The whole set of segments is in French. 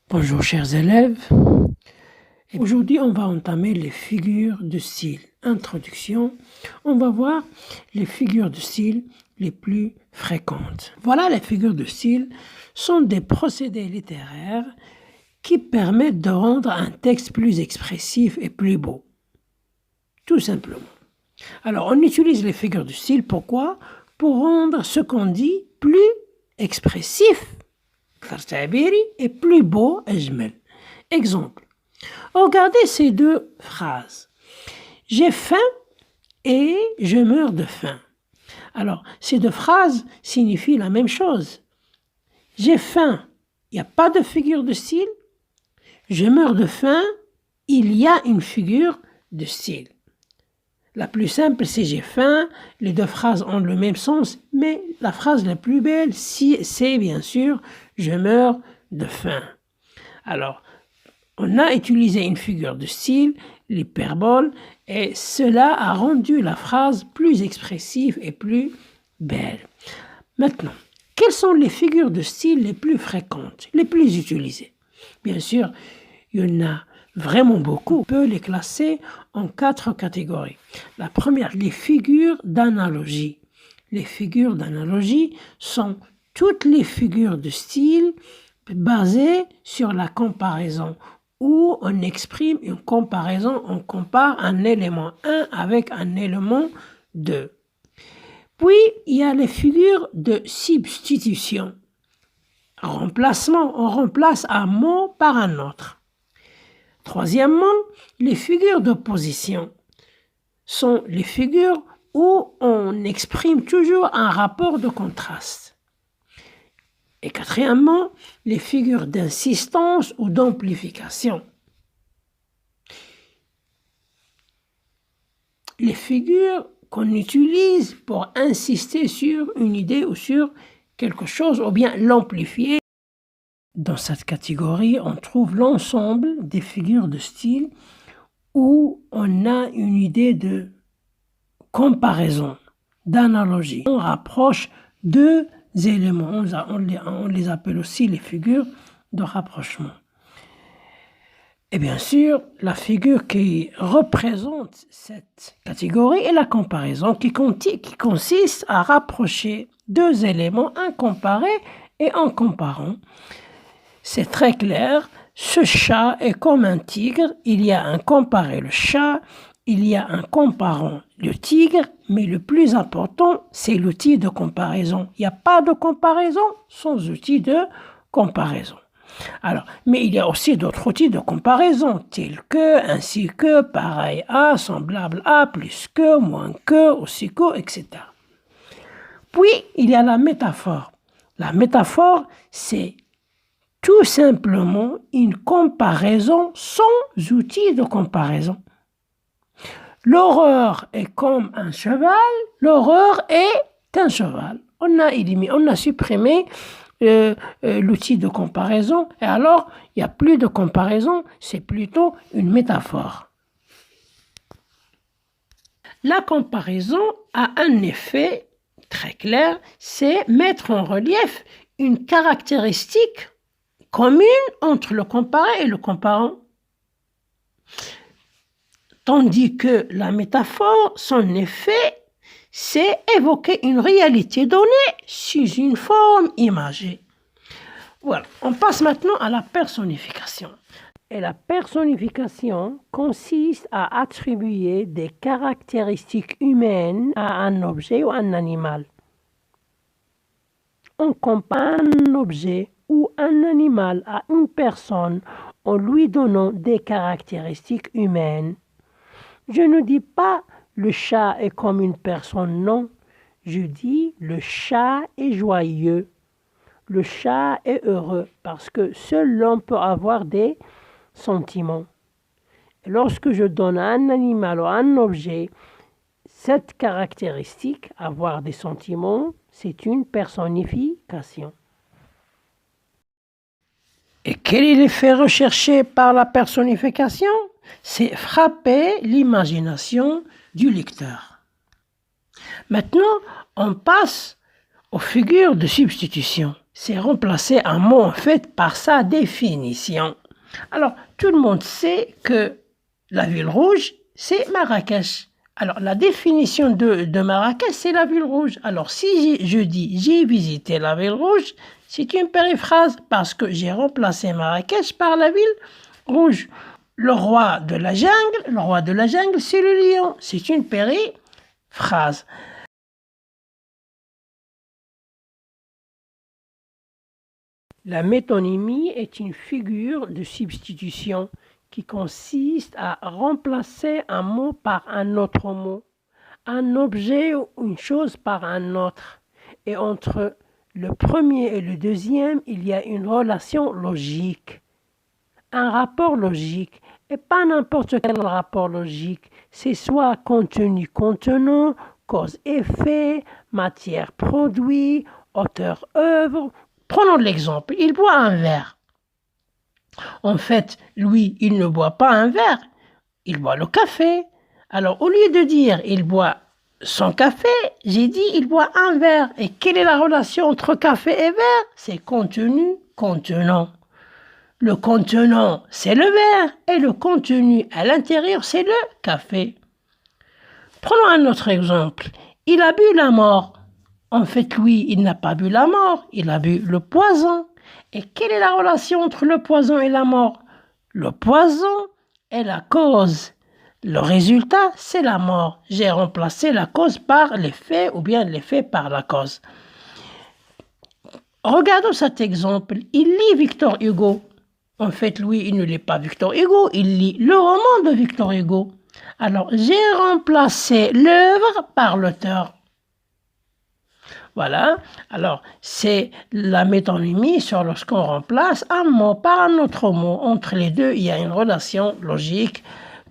Bonjour chers élèves, aujourd'hui on va entamer les figures de style. Introduction, on va voir les figures de style les plus fréquentes. Voilà, les figures de style sont des procédés littéraires qui permettent de rendre un texte plus expressif et plus beau. Tout simplement. Alors on utilise les figures de style, pourquoi? Pour rendre ce qu'on dit plus expressif et plus beau. Exemple. Regardez ces deux phrases. J'ai faim et je meurs de faim. Alors, ces deux phrases signifient la même chose. J'ai faim, il n'y a pas de figure de style. Je meurs de faim, il y a une figure de style. La plus simple, c'est j'ai faim. Les deux phrases ont le même sens, mais la phrase la plus belle, c'est bien sûr je meurs de faim. Alors, on a utilisé une figure de style, l'hyperbole, et cela a rendu la phrase plus expressive et plus belle. Maintenant, quelles sont les figures de style les plus fréquentes, les plus utilisées? Bien sûr, il y en a vraiment beaucoup. On peut les classer en 4 catégories. La première, les figures d'analogie. Les figures d'analogie sont toutes les figures de style basées sur la comparaison, où on exprime une comparaison, on compare un élément 1 avec un élément 2. Puis, il y a les figures de substitution. Remplacement, on remplace un mot par un autre. Troisièmement, les figures d'opposition sont les figures où on exprime toujours un rapport de contraste. Et quatrièmement, les figures d'insistance ou d'amplification. Les figures qu'on utilise pour insister sur une idée ou sur quelque chose, ou bien l'amplifier. Dans cette catégorie, on trouve l'ensemble des figures de style où on a une idée de comparaison, d'analogie. On rapproche deux éléments, on les appelle aussi les figures de rapprochement. Et bien sûr, la figure qui représente cette catégorie est la comparaison, qui consiste à rapprocher deux éléments incomparés, et en comparant, c'est très clair, ce chat est comme un tigre, il y a un comparé le chat, il y a un comparant le tigre, mais le plus important, c'est l'outil de comparaison. Il n'y a pas de comparaison sans outil de comparaison. Alors, mais il y a aussi d'autres outils de comparaison, tels que, ainsi que, pareil à, semblable à, plus que, moins que, aussi que, etc. Puis, il y a la métaphore. La métaphore, c'est tout simplement une comparaison sans outil de comparaison. L'horreur est comme un cheval, l'horreur est un cheval. On a supprimé l'outil de comparaison, et alors il n'y a plus de comparaison, c'est plutôt une métaphore. La comparaison a un effet très clair, c'est mettre en relief une caractéristique commune entre le comparé et le comparant. Tandis que la métaphore, son effet, c'est évoquer une réalité donnée sous une forme imagée. Voilà, on passe maintenant à la personnification. Et la personnification consiste à attribuer des caractéristiques humaines à un objet ou un animal. On compare un objet ou un animal à une personne en lui donnant des caractéristiques humaines. Je ne dis pas le chat est comme une personne, non. Je dis le chat est joyeux. Le chat est heureux parce que seul l'homme peut avoir des sentiments. Lorsque je donne à un animal ou à un objet cette caractéristique, avoir des sentiments, c'est une personnification. Et quel est l'effet recherché par la personnification? C'est frapper l'imagination du lecteur. Maintenant, on passe aux figures de substitution. c'est remplacer un mot en fait par sa définition. Alors, tout le monde sait que la ville rouge, c'est Marrakech. Alors, la définition de Marrakech, c'est la ville rouge. Alors, si je dis j'ai visité la ville rouge, c'est une périphrase parce que j'ai remplacé Marrakech par la ville rouge. Le roi de la jungle, c'est le lion. C'est une périphrase. La métonymie est une figure de substitution qui consiste à remplacer un mot par un autre mot, un objet ou une chose par un autre. Et entre le premier et le deuxième, il y a une relation logique, un rapport logique, et pas n'importe quel rapport logique. C'est soit contenu-contenant, cause-effet, matière-produit, auteur-œuvre. Prenons l'exemple, il boit un verre. En fait, lui, il ne boit pas un verre, il boit le café. Alors, au lieu de dire il boit son café, j'ai dit il boit un verre. Et quelle est la relation entre café et verre? C'est contenu, contenant. Le contenant, c'est le verre, et le contenu à l'intérieur, c'est le café. Prenons un autre exemple. Il a bu la mort. En fait, lui, il n'a pas bu la mort, il a bu le poison. Et quelle est la relation entre le poison et la mort? Le poison est la cause. Le résultat, c'est la mort. J'ai remplacé la cause par l'effet ou bien l'effet par la cause. Regardons cet exemple. Il lit Victor Hugo. En fait, lui, il ne lit pas Victor Hugo, il lit le roman de Victor Hugo. Alors, j'ai remplacé l'œuvre par l'auteur. Voilà, alors c'est la métonymie sur lorsqu'on remplace un mot par un autre mot. Entre les deux, il y a une relation logique,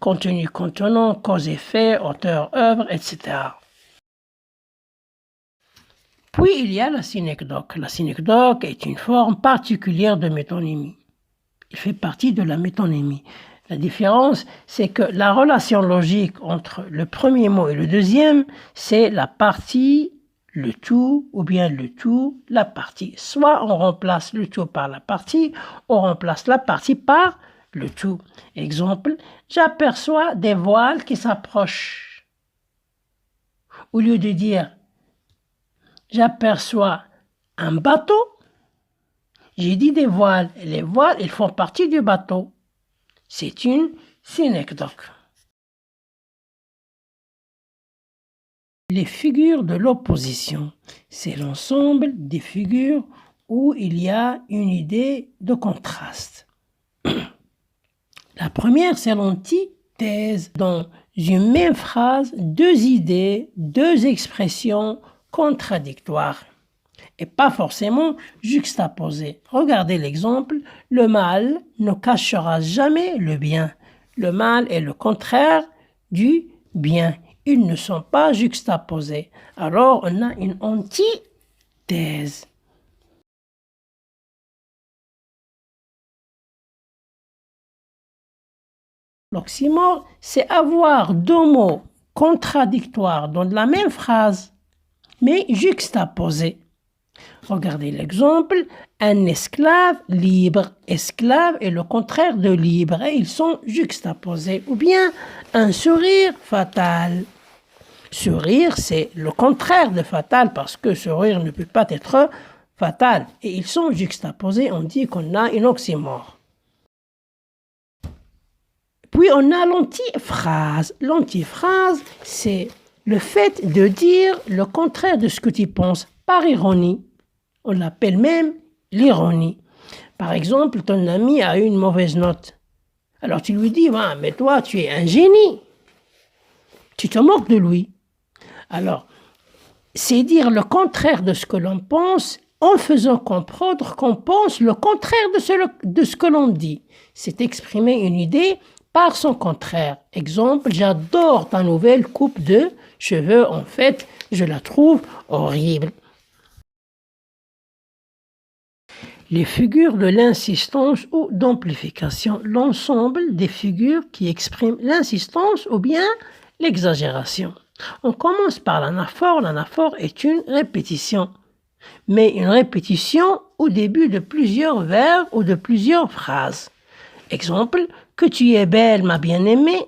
contenu contenant, cause-effet, auteur-œuvre, etc. Puis il y a la synecdoque. La synecdoque est une forme particulière de métonymie. Il fait partie de la métonymie. La différence, c'est que la relation logique entre le premier mot et le deuxième, c'est la partie, le tout, ou bien le tout, la partie. Soit on remplace le tout par la partie, on remplace la partie par le tout. Exemple, j'aperçois des voiles qui s'approchent. Au lieu de dire j'aperçois un bateau, j'ai dit des voiles. Et les voiles, ils font partie du bateau. C'est une synecdoque. Les figures de l'opposition, c'est l'ensemble des figures où il y a une idée de contraste. La première, c'est l'antithèse. Dans une même phrase, deux idées, deux expressions contradictoires et pas forcément juxtaposées. Regardez l'exemple, le mal ne cachera jamais le bien. Le mal est le contraire du bien. Ils ne sont pas juxtaposés. Alors, on a une antithèse. L'oxymore, c'est avoir deux mots contradictoires dans la même phrase, mais juxtaposés. Regardez l'exemple, un esclave libre. Esclave est le contraire de libre et ils sont juxtaposés. Ou bien un sourire fatal. Sourire, c'est le contraire de fatal parce que sourire ne peut pas être fatal. Et ils sont juxtaposés, on dit qu'on a une oxymore. Puis on a l'antiphrase. L'antiphrase, c'est le fait de dire le contraire de ce que tu penses par ironie. On l'appelle même l'ironie. Par exemple, ton ami a eu une mauvaise note. Alors tu lui dis, ah, mais toi, tu es un génie. Tu te moques de lui. Alors, c'est dire le contraire de ce que l'on pense en faisant comprendre qu'on pense le contraire de ce que l'on dit. C'est exprimer une idée par son contraire. Exemple, j'adore ta nouvelle coupe de cheveux. En fait, je la trouve horrible. Les figures de l'insistance ou d'amplification, l'ensemble des figures qui expriment l'insistance ou bien l'exagération. On commence par l'anaphore. L'anaphore est une répétition. mais une répétition au début de plusieurs vers ou de plusieurs phrases. Exemple, que tu es belle, ma bien-aimée.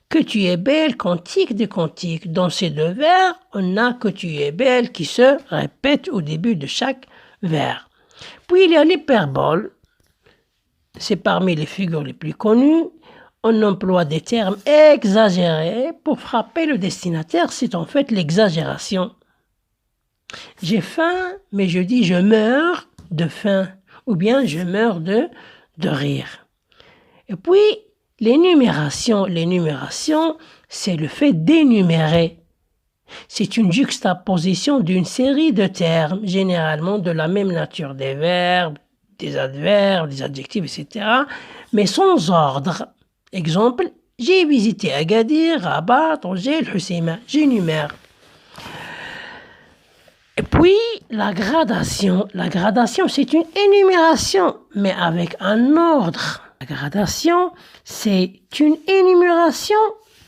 Que tu es belle, cantique des cantiques. Dans ces deux vers, on a que tu es belle qui se répète au début de chaque vers. Puis il y a l'hyperbole. C'est parmi les figures les plus connues. On emploie des termes exagérés pour frapper le destinataire. C'est en fait l'exagération. J'ai faim, mais je dis je meurs de faim. Ou bien je meurs de rire. Et puis, l'énumération, c'est le fait d'énumérer. C'est une juxtaposition d'une série de termes, généralement de la même nature, des verbes, des adverbes, des adjectifs, etc., mais sans ordre. Exemple, j'ai visité Agadir, Rabat, Tanger, El Hoceima. J'énumère. Et puis, la gradation, c'est une énumération, mais avec un ordre. La gradation, c'est une énumération,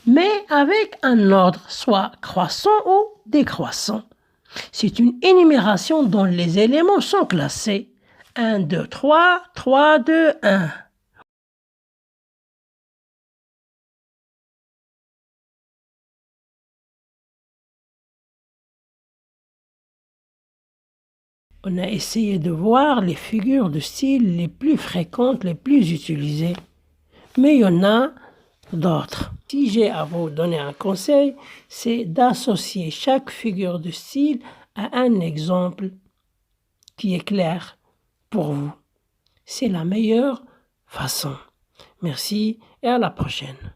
mais avec un ordre, soit croissant ou décroissant. C'est une énumération dont les éléments sont classés. 1, 2, 3, 3, 2, 1. On a essayé de voir les figures de style les plus fréquentes, les plus utilisées. Mais il y en a d'autres. Si j'ai à vous donner un conseil, c'est d'associer chaque figure de style à un exemple qui est clair pour vous. C'est la meilleure façon. Merci et à la prochaine.